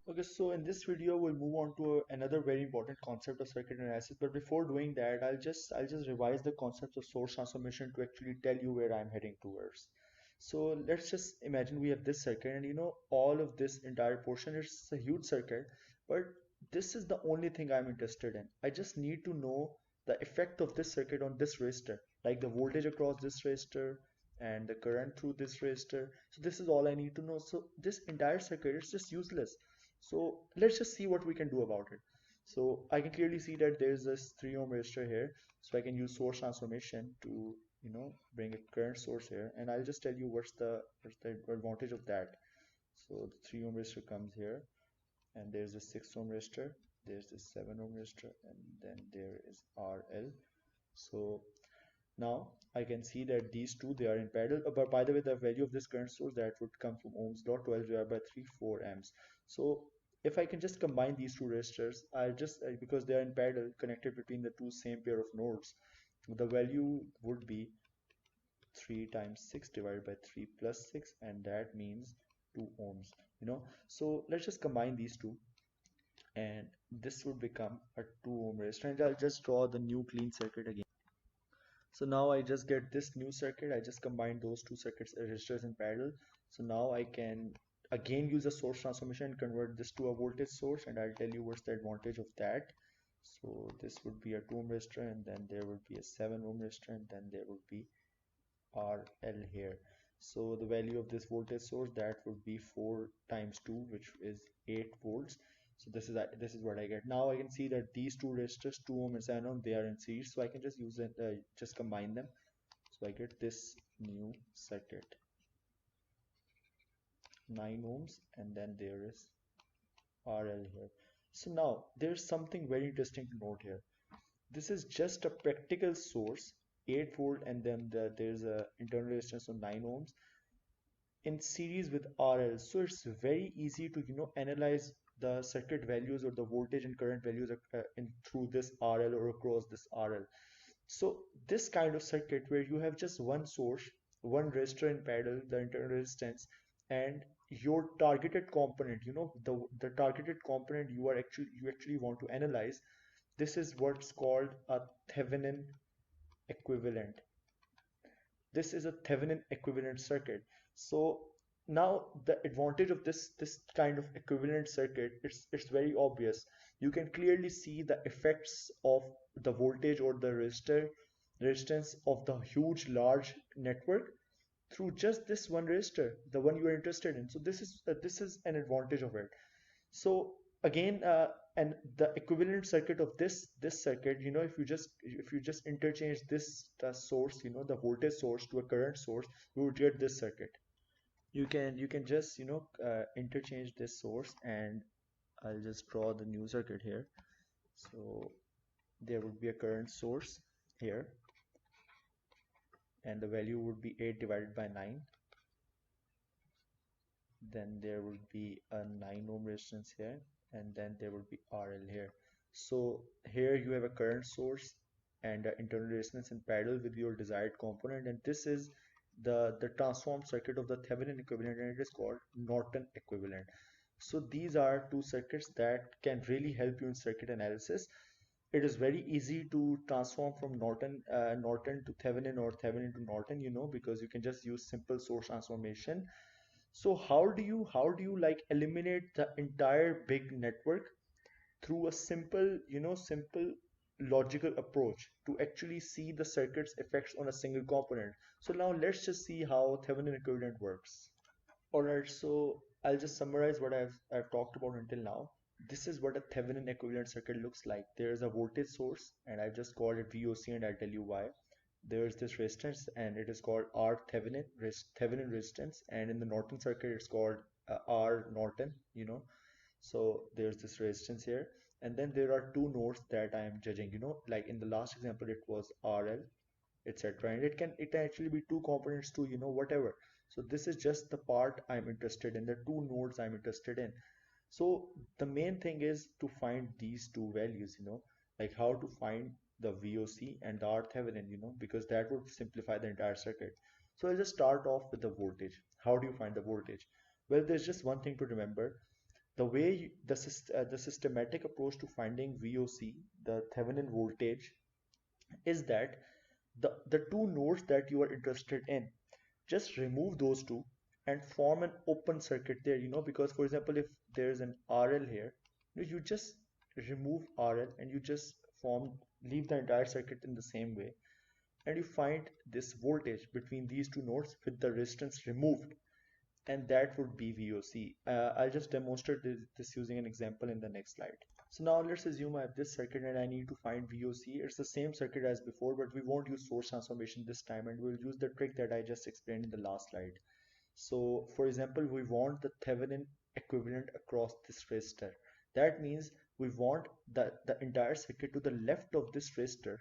Okay, so in this video we'll move on to another very important concept of circuit analysis. But before doing that, I'll just revise the concepts of source transformation to actually tell you where I'm heading towards. So let's just imagine we have this circuit, and all of this entire portion is a huge circuit, but this is the only thing I'm interested in. I just need to know the effect of this circuit on this resistor, like the voltage across this resistor and the current through this resistor. So this is all I need to know. So this entire circuit is just useless. So let's just see what we can do about it. So I can clearly see that there's this 3 ohm resistor here. So I can use source transformation to, bring a current source here. And I'll just tell you what's the advantage of that. So the 3 ohm resistor comes here, and there's a 6 ohm resistor, there's this 7 ohm resistor, and then there is RL. So now I can see that these two, they are in parallel. But by the way, the value of this current source, that would come from Ohm's law, 12 divided by 3, 4 amps. So if I can just combine these two resistors, I'll just because they are in parallel, connected between the two same pair of nodes, the value would be 3 times 6 divided by 3 plus 6, and that means 2 ohms. So let's just combine these two, and this would become a 2 ohm resistor. And I'll just draw the new clean circuit again. So now I just get this new circuit. I just combine those two circuits resistors in parallel. So now I can again use a source transformation and convert this to a voltage source, and I'll tell you what's the advantage of that. So this would be a 2 ohm resistor, and then there would be a 7 ohm resistor, and then there would be RL here. So the value of this voltage source, that would be 4 times 2, which is 8 volts. So this is what I get. Now I can see that these two resistors, 2 ohm and 7 ohm, they are in series. So I can just use it, just combine them. So I get this new circuit, 9 ohms, and then there is RL here. So now there's something very interesting to note here. This is just a practical source, 8 volt, and then there's a internal resistance of 9 ohms in series with RL. So it's very easy to analyze the circuit values or the voltage and current values through this RL or across this RL. So this kind of circuit where you have just one source, one resistor in parallel, the internal resistance, and your targeted component, the targeted component you actually want to analyze. This is what's called a Thevenin equivalent. This is a Thevenin equivalent circuit. So now the advantage of this kind of equivalent circuit, it's very obvious. You can clearly see the effects of the voltage or the resistance of the huge large network through just this one resistor, the one you are interested in. So this is an advantage of it. So again, and the equivalent circuit of this circuit, if you just interchange this source, the voltage source to a current source, you would get this circuit. You can just interchange this source, and I'll just draw the new circuit here. So there would be a current source here, and the value would be 8 divided by 9. Then there would be a 9 ohm resistance here, and then there would be RL here. So here you have a current source and an internal resistance in parallel with your desired component, and this is the transformed circuit of the Thevenin equivalent, and it is called Norton equivalent. So these are two circuits that can really help you in circuit analysis. It is very easy to transform from Norton to Thevenin, or Thevenin to Norton, because you can just use simple source transformation. So how do you like eliminate the entire big network through a simple logical approach to actually see the circuit's effects on a single component? So now let's just see how Thevenin equivalent works. Alright, so I'll just summarize what I've talked about until now. This is what a Thevenin equivalent circuit looks like. There is a voltage source, and I've just called it VOC, and I'll tell you why. There's this resistance, and it is called R Thevenin, Thevenin resistance, and in the Norton circuit it's called R Norton. So there's this resistance here, and then there are two nodes that I am judging, like in the last example it was RL, etc. And it can actually be two components too, whatever. So this is just the part I'm interested in, the two nodes I'm interested in. So the main thing is to find these two values, like how to find the VOC and the RThevenin, because that would simplify the entire circuit. So I'll just start off with the voltage. How do you find the voltage? Well, there's just one thing to remember. The way the systematic approach to finding VOC, the Thevenin voltage, is that the two nodes that you are interested in, just remove those two and form an open circuit there, because for example, if there's an RL here, you just remove RL and you just leave the entire circuit in the same way, and you find this voltage between these two nodes with the resistance removed, and that would be VOC. I'll just demonstrate this using an example in the next slide. So now let's assume I have this circuit and I need to find VOC. It's the same circuit as before, but we won't use source transformation this time, and we'll use the trick that I just explained in the last slide. So for example, we want the Thevenin equivalent across this resistor. That means we want the entire circuit to the left of this resistor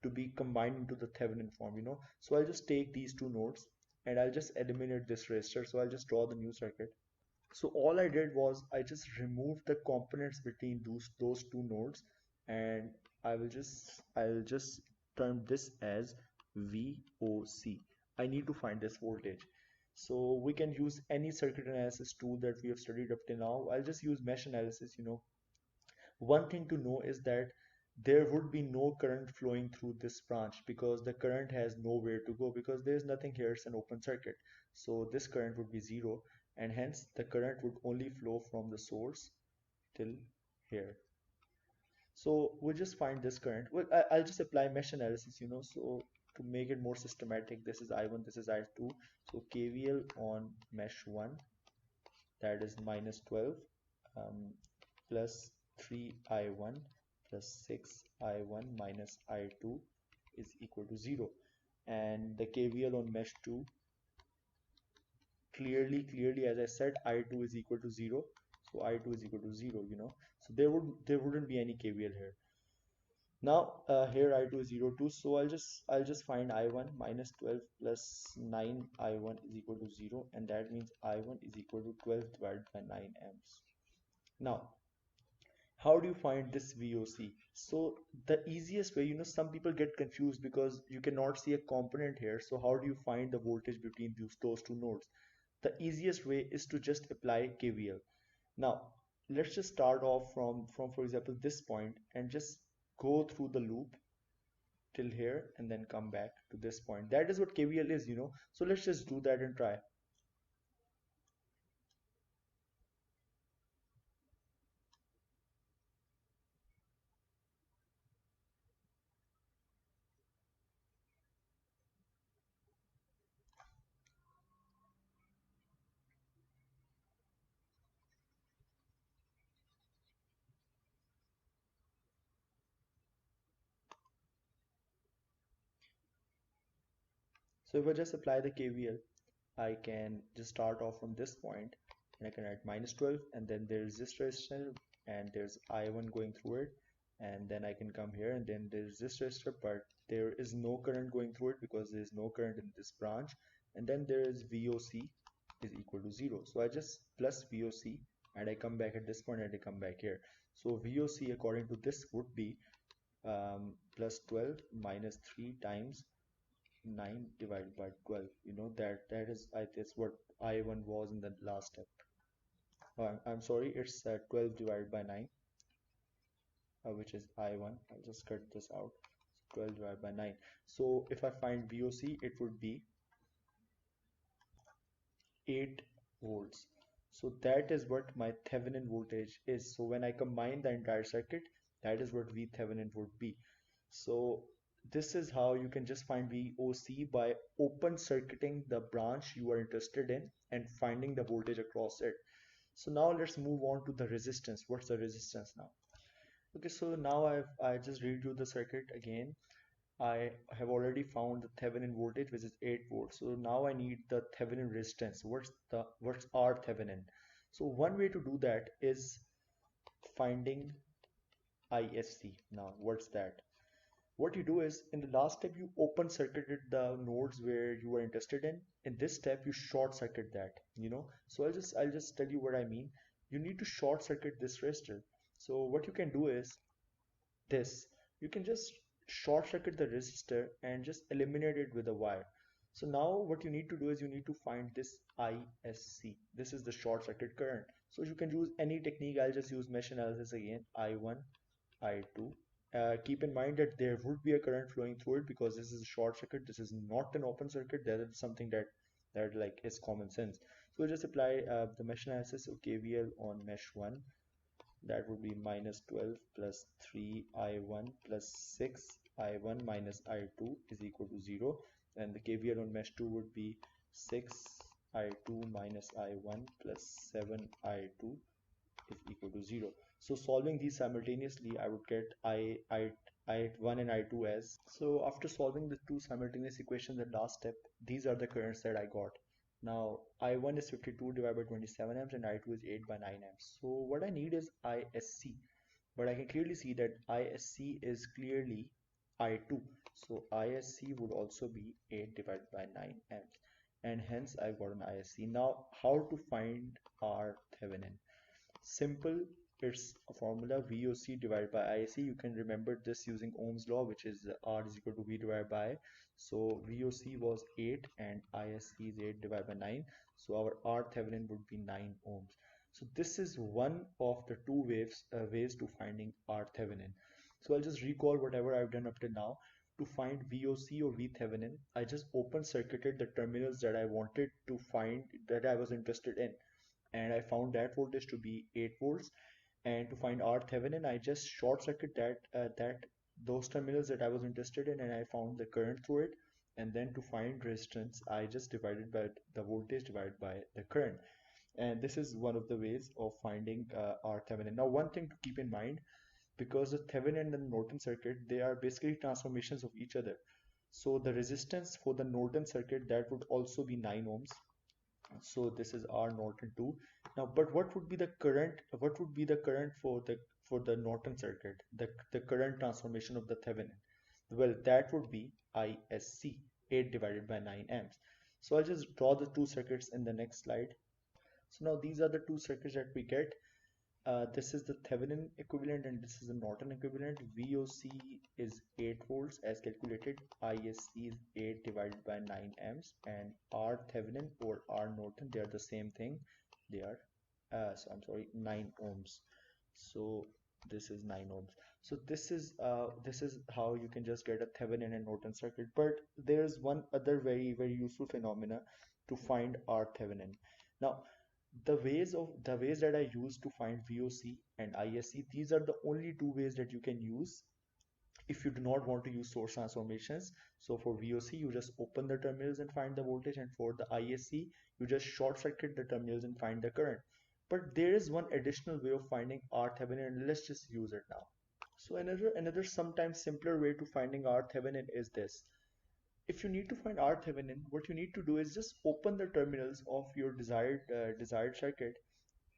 to be combined into the Thevenin form. So I'll just take these two nodes and I'll just eliminate this resistor. So I'll just draw the new circuit. So all I did was I just removed the components between those two nodes, and I'll just term this as VOC. I need to find this voltage. So we can use any circuit analysis tool that we have studied up to now. I'll just use mesh analysis. One thing to know is that there would be no current flowing through this branch because the current has nowhere to go, because there's nothing here, it's an open circuit. So this current would be zero, and hence the current would only flow from the source till here. So we'll just find this current. Well, I'll just apply mesh analysis. So to make it more systematic, this is I1, this is I2. So KVL on mesh 1, that is minus 12 um, plus 3I1 plus 6I1 minus I2 is equal to 0. And the KVL on mesh 2, clearly as I said, I2 is equal to 0. So I2 is equal to 0. So there wouldn't be any KVL here. Now here I2 is 0 2, so I'll just find I1 minus 12 plus 9 I1 is equal to 0, and that means I1 is equal to 12 divided by 9 amps. Now how do you find this VOC? So the easiest way, some people get confused because you cannot see a component here. So how do you find the voltage between those two nodes? The easiest way is to just apply KVL. Now let's just start off from for example this point and just go through the loop till here and then come back to this point. That is what KVL is. So let's just do that and try. So if I just apply the KVL, I can just start off from this point and I can write minus 12, and then there's this resistor and there's I1 going through it, and then I can come here and then there's this resistor, but there is no current going through it because there is no current in this branch, and then there is VOC is equal to 0. So I just plus VOC and I come back at this point and I come back here. So VOC according to this would be plus 12 minus 3 times 9 divided by 12. That is that's what I1 was in the last step. I'm sorry, it's 12 divided by 9, which is I1. I'll just cut this out. 12 divided by 9. So if I find VOC, it would be 8 volts. So that is what my Thevenin voltage is. So when I combine the entire circuit, that is what V Thevenin would be. So this is how you can just find VOC by open circuiting the branch you are interested in and finding the voltage across it. So now let's move on to the resistance. What's the resistance now? Okay, so now I just read you the circuit again. I have already found the Thevenin voltage, which is 8 volts. So now I need the Thevenin resistance. What's R Thevenin? So one way to do that is finding ISC. Now what's that? What you do is in the last step you open circuited the nodes where you are interested in. In this step you short circuit that. So I'll just tell you what I mean. You need to short circuit this resistor. So what you can do is this. You can just short circuit the resistor and just eliminate it with a wire. So now what you need to do is you need to find this ISC. This is the short circuit current. So you can use any technique. I'll just use mesh analysis again. I1, I2. Keep in mind that there would be a current flowing through it because this is a short circuit. This is not an open circuit. That is something that like is common sense. So we'll just apply the mesh analysis. So KVL on mesh 1, that would be minus 12 plus 3I1 plus 6I1 minus I2 is equal to 0, and the KVL on mesh 2 would be 6I2 minus I1 plus 7I2 is equal to 0. So solving these simultaneously, I would get I1 and I2 as. So after solving the two simultaneous equations at last step, these are the currents that I got. Now I1 is 52 divided by 27 amps and I2 is 8 by 9 amps. So what I need is ISC, but I can clearly see that ISC is clearly I2. So ISC would also be 8 divided by 9 amps, and hence I got an ISC. Now how to find R Thevenin? Simple, it's a formula VOC divided by ISC. You can remember this using Ohm's law, which is R is equal to V divided by I. So VOC was 8 and ISC is 8 divided by 9. So our R Thevenin would be 9 ohms. So this is one of the two ways to finding R Thevenin. So I'll just recall whatever I've done up till now. To find VOC or V Thevenin, I just open circuited the terminals that I wanted to find, that I was interested in, and I found that voltage to be 8 volts. And to find R Thevenin, I just short circuit that those terminals that I was interested in, and I found the current through it. And then to find resistance, I just divided by the voltage divided by the current. And this is one of the ways of finding R Thevenin. Now, one thing to keep in mind, because the Thevenin and the Norton circuit, they are basically transformations of each other. So the resistance for the Norton circuit, that would also be 9 ohms. So this is R Norton 2. Now, but what would be the current? What would be the current for the Norton circuit? The current transformation of the Thevenin. Well, that would be ISC, 8 divided by 9 amps. So I'll just draw the two circuits in the next slide. So now these are the two circuits that we get. This is the Thevenin equivalent and this is the Norton equivalent. VOC is 8 volts as calculated. ISC is 8 divided by 9 amps, and R Thevenin or R Norton, they are the same thing. They are, so I'm sorry, 9 ohms. So this is 9 ohms. So this is how you can just get a Thevenin and Norton circuit. But there's one other very useful phenomena to find R Thevenin. Now the ways that I use to find VOC and ISC, these are the only two ways that you can use if you do not want to use source transformations. So for VOC, you just open the terminals and find the voltage, and for the ISC, you just short circuit the terminals and find the current. But there is one additional way of finding R Thevenin, and let's just use it now. So another sometimes simpler way to finding R Thevenin is this. If you need to find R Thevenin, what you need to do is just open the terminals of your desired circuit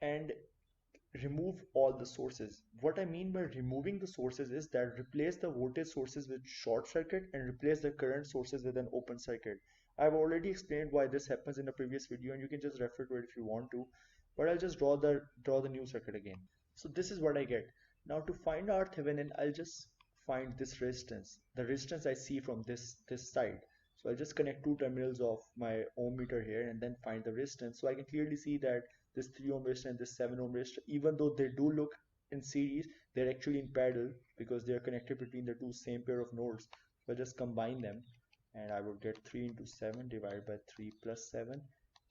and remove all the sources. What I mean by removing the sources is that replace the voltage sources with short circuit and replace the current sources with an open circuit. I've already explained why this happens in a previous video, and you can just refer to it if you want to, but I'll just draw the new circuit again. So this is what I get. Now to find R Thevenin, I'll just find this resistance, the resistance I see from this side. So I'll just connect two terminals of my ohm meter here and then find the resistance. So I can clearly see that this 3 ohm resistor and this 7 ohm resistor, even though they do look in series, they're actually in parallel because they are connected between the two same pair of nodes. So I just combine them and I would get 3 into 7 divided by 3 plus 7,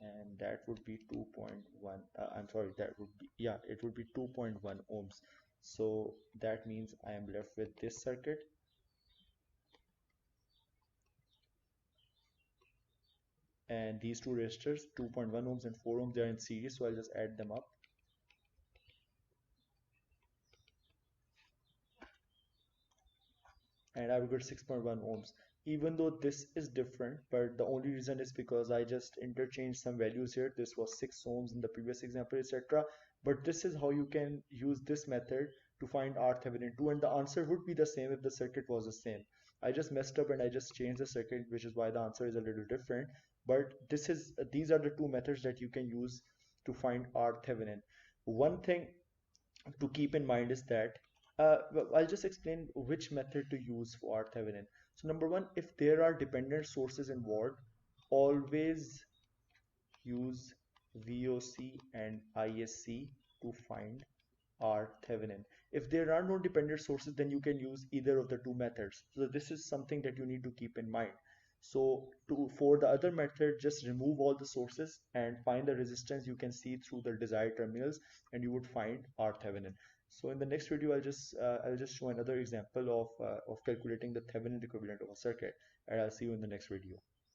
and that would be 2.1. I'm sorry, that would be, yeah, it would be 2.1 ohms. So that means I am left with this circuit, and these two resistors, 2.1 ohms and 4 ohms, they are in series, so I'll just add them up. And I will get 6.1 ohms. Even though this is different, but the only reason is because I just interchanged some values here. This was 6 ohms in the previous example, etc. But this is how you can use this method to find R Thevenin 2, and the answer would be the same if the circuit was the same. I just messed up and I just changed the circuit, which is why the answer is a little different. But these are the two methods that you can use to find R Thevenin. One thing to keep in mind is that well, I'll just explain which method to use for Thevenin. So number one, if there are dependent sources involved, always use VOC and ISC to find R Thevenin. If there are no dependent sources, then you can use either of the two methods. So this is something that you need to keep in mind. So for the other method, just remove all the sources and find the resistance you can see through the desired terminals, and you would find R Thevenin. So in the next video, I'll just show another example of calculating the Thevenin equivalent of a circuit, and I'll see you in the next video.